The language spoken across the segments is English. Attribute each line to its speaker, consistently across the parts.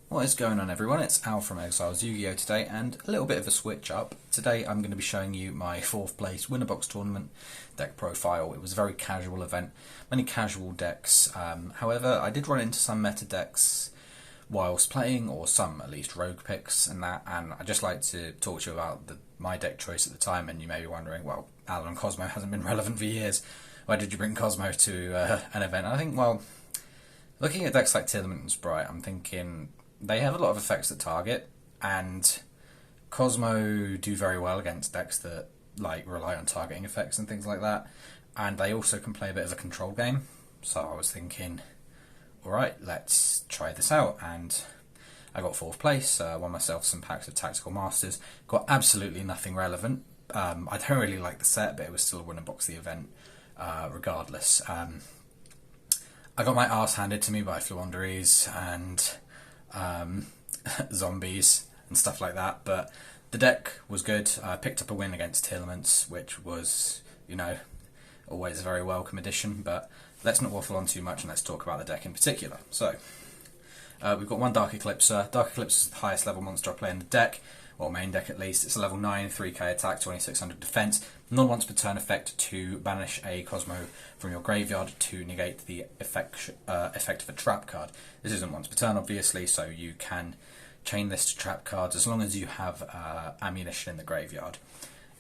Speaker 1: What is going on, everyone? It's Al from Big-Al-YGO today, and a little bit of a switch up. Today I'm going to be showing you my 4th place winner box tournament deck profile. It was a very casual event, many casual decks. However, I did run into some meta decks whilst playing, or some at least rogue picks and that, and I'd just like to talk to you about my deck choice at the time. And you may be wondering, well, Alan Kozmo hasn't been relevant for years. Why did you bring Kozmo to an event? And I think, well, looking at decks like Telement and Sprite, I'm thinking they have a lot of effects that target, and Kozmo do very well against decks that rely on targeting effects and things like that, and they also can play a bit of a control game. So I was thinking, alright, let's try this out, and I got 4th place, won myself some packs of Tactical Masters, got absolutely nothing relevant. I don't really like the set, but it was still a winner box the event regardless. I got my arse handed to me by Fluanderies and zombies and stuff like that, but the deck was good. I picked up a win against Telements, which was, always a very welcome addition, but let's not waffle on too much and let's talk about the deck in particular. So, we've got one Dark Eclipser. Dark Eclipser is the highest level monster I play in the deck, or main deck at least. It's a level 9, 3k attack, 2600 defense. Non-once per turn effect to banish a Kozmo from your graveyard to negate the effect of a trap card. This isn't once per turn, obviously, so you can chain this to trap cards as long as you have ammunition in the graveyard.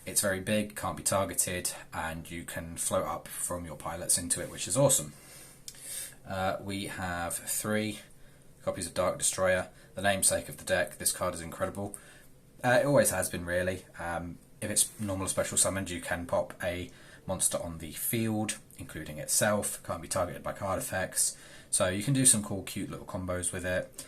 Speaker 1: It's very big, can't be targeted, and you can float up from your pilots into it, which is awesome. We have 3 copies of Dark Destroyer, the namesake of the deck. This card is incredible. It always has been, really. If it's normal or special summoned, you can pop a monster on the field, including itself. Can't be targeted by card effects. So you can do some cool, cute little combos with it.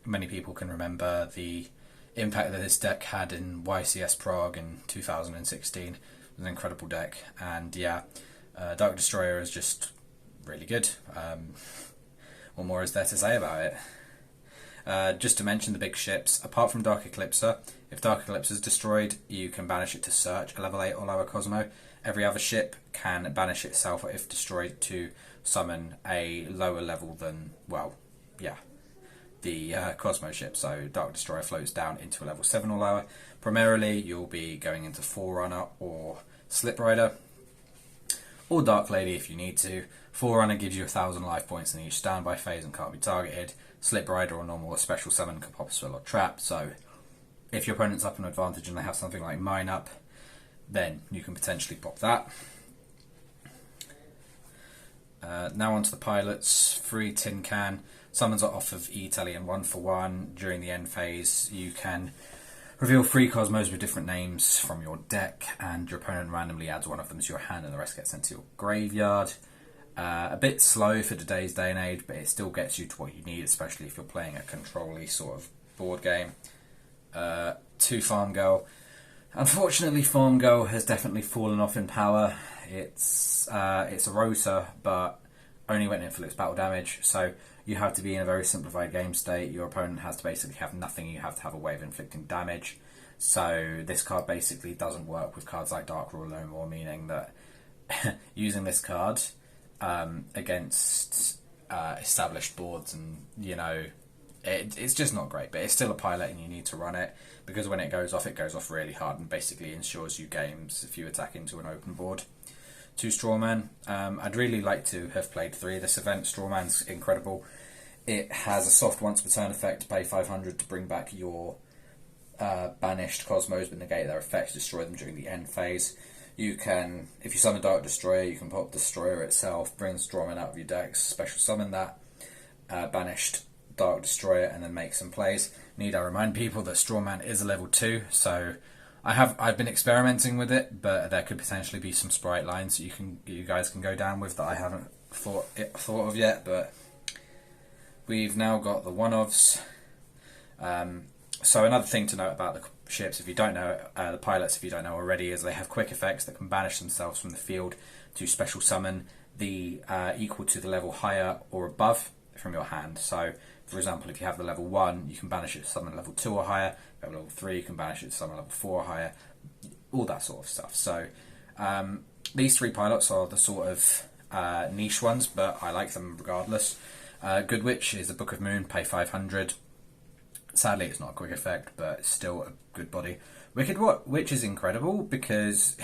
Speaker 1: Many people can remember the impact that this deck had in YCS Prague in 2016. It was an incredible deck. And yeah, Dark Destroyer is just really good. What more is there to say about it? Just to mention the big ships, apart from Dark Eclipser, if Dark Eclipser is destroyed, you can banish it to search a level 8 or lower Kozmo. Every other ship can banish itself, if destroyed, to summon a lower level than, the Kozmo ship. So Dark Destroyer floats down into a level 7 or lower. Primarily, you'll be going into Forerunner or Slip Rider, or Dark Lady if you need to. Forerunner gives you 1000 life points in each standby phase and can't be targeted. Slip Rider or normal or special summon can pop a spell or trap, so if your opponent's up an advantage and they have something like mine up, then you can potentially pop that. Now onto the pilots. 3 Tin Can. Summons are off of E-Telly and 1-for-1. During the end phase, you can reveal 3 Kozmos with different names from your deck, and your opponent randomly adds one of them to your hand and the rest gets sent to your graveyard. A bit slow for today's day and age, but it still gets you to what you need, especially if you're playing a control-y sort of board game. 2 Farm Girl. Unfortunately, Farm Girl has definitely fallen off in power. It's a rotor, but only when it inflicts battle damage, so you have to be in a very simplified game state. Your opponent has to basically have nothing, you have to have a way of inflicting damage. So this card basically doesn't work with cards like Dark Rule no more, meaning that using this card against established boards, and it's just not great, but it's still a pilot and you need to run it, because when it goes off really hard and basically ensures you games if you attack into an open board. 2 Strawman. I'd really like to have played 3 of this event. Strawman's incredible. It has a soft once per turn effect, pay 500 to bring back your banished Kozmos but negate their effects, destroy them during the end phase. You can, if you summon Dark Destroyer, you can pop Destroyer itself, bring Strawman out of your decks, special summon that banished Dark Destroyer, and then make some plays. Need I remind people that Strawman is a level 2, so I've been experimenting with it, but there could potentially be some sprite lines that you guys can go down with that I haven't thought of yet. But we've now got the one-ofs. So another thing to note about the ships, if you don't know, the pilots, if you don't know already, is they have quick effects that can banish themselves from the field to special summon the equal to the level higher or above from your hand. So, for example, if you have the level 1, you can banish it to summon level 2 or higher. If you have level 3, you can banish it to summon level 4 or higher. All that sort of stuff. So, these 3 pilots are the sort of niche ones, but I like them regardless. Good Witch is a Book of Moon, pay 500. Sadly, it's not a quick effect, but it's still a good body. Wicked Witch is incredible because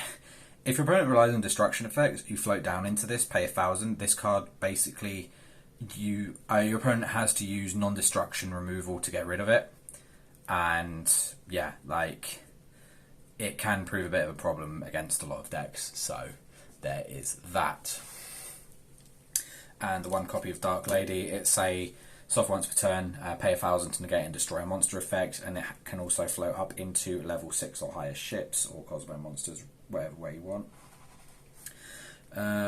Speaker 1: if your opponent relies on destruction effects, you float down into this, pay 1,000. This card basically, your opponent has to use non-destruction removal to get rid of it, and yeah, like it can prove a bit of a problem against a lot of decks. So there is that. And the one copy of Dark Lady, it's a soft once per turn, pay 1,000 to negate and destroy a monster effect, and it can also float up into level 6 or higher ships or Kozmo monsters, whatever way you want.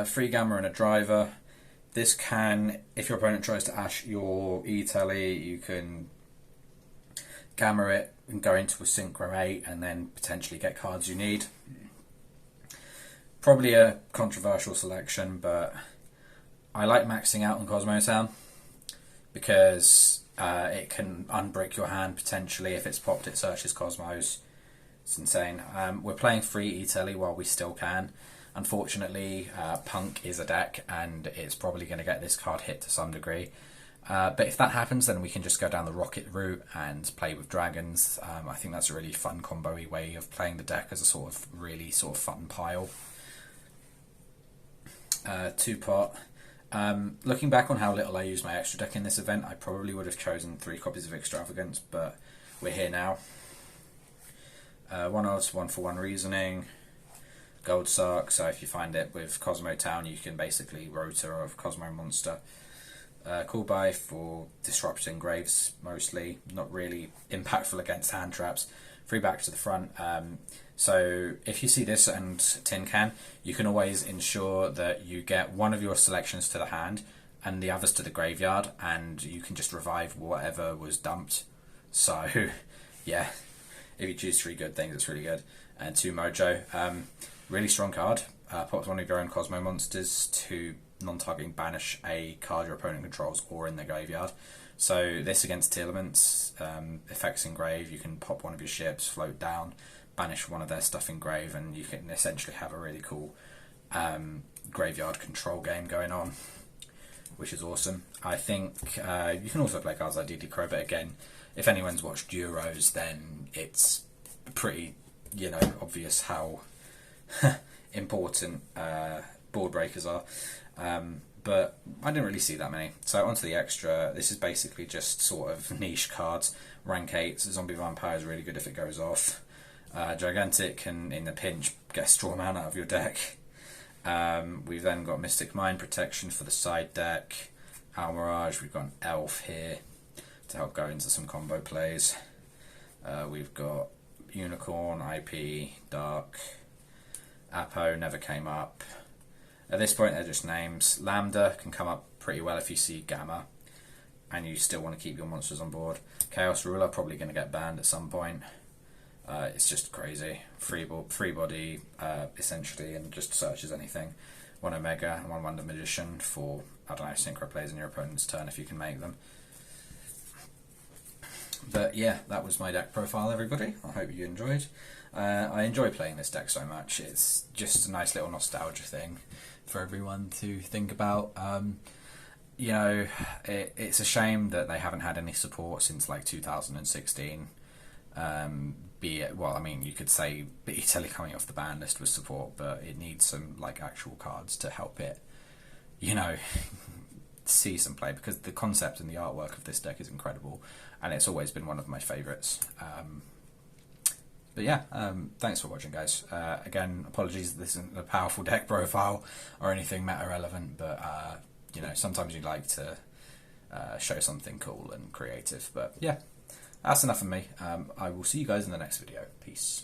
Speaker 1: 3 Gamma and a driver. This can, if your opponent tries to ash your E-Telly, you can Gamma it and go into a Synchro 8 and then potentially get cards you need. Probably a controversial selection, but I like maxing out on Kozmo Town because it can unbrick your hand potentially. If it's popped, it searches Cosmos. It's insane. We're playing free E-Telly while we still can. Unfortunately, Punk is a deck and it's probably going to get this card hit to some degree. But if that happens, then we can just go down the Rocket route and play with dragons. I think that's a really fun combo-y way of playing the deck as a sort of really sort of fun pile. 2-pot. Looking back on how little I used my extra deck in this event, I probably would have chosen 3 copies of Extravagance, but we're here now. 1 odds, 1-for-1 reasoning, Gold Sark, so if you find it with Kozmo Town, you can basically Rota of Kozmo Monster. Cool buy for disrupting graves, mostly, not really impactful against hand traps. 3 back to the front. So if you see this and Tin Can, you can always ensure that you get one of your selections to the hand and the others to the graveyard, and you can just revive whatever was dumped. So yeah, if you choose 3 good things, it's really good. And 2 Mojo, really strong card. Pops one of your own Kozmo monsters to non-targeting banish a card your opponent controls or in the graveyard. So this against Elements, effects in grave, you can pop one of your ships, float down, banish one of their stuff in grave, and you can essentially have a really cool graveyard control game going on, which is awesome. I think you can also play cards like DD Crow, but again, if anyone's watched Euros, then it's pretty, you know, obvious how important board breakers are. But I didn't really see that many. So onto the extra. This is basically just sort of niche cards. Rank 8, Zombie Vampire is really good if it goes off. Gigantic can, in the pinch, get Straw Man out of your deck. We've then got Mystic Mind Protection for the side deck. Almirage, we've got an Elf here to help go into some combo plays. We've got Unicorn, IP, Dark. Apo never came up. At this point, they're just names. Lambda can come up pretty well if you see Gamma, and you still want to keep your monsters on board. Chaos Ruler probably going to get banned at some point. It's just crazy. Free body, essentially, and just searches anything. 1 Omega and 1 Wonder Magician for, I don't know, synchro plays in your opponent's turn if you can make them. But yeah, that was my deck profile, everybody. I hope you enjoyed. I enjoy playing this deck so much. It's just a nice little nostalgia thing for everyone to think about. You know, it's a shame that they haven't had any support since like 2016. Be it, well, I mean, you could say Italy coming off the ban list with support, but it needs some like actual cards to help it, you know, see some play, because the concept and the artwork of this deck is incredible, and it's always been one of my favourites. But yeah, thanks for watching, guys. Again, apologies that this isn't a powerful deck profile or anything meta relevant, but you know, sometimes you like to show something cool and creative. But yeah, that's enough of me. I will see you guys in the next video. Peace.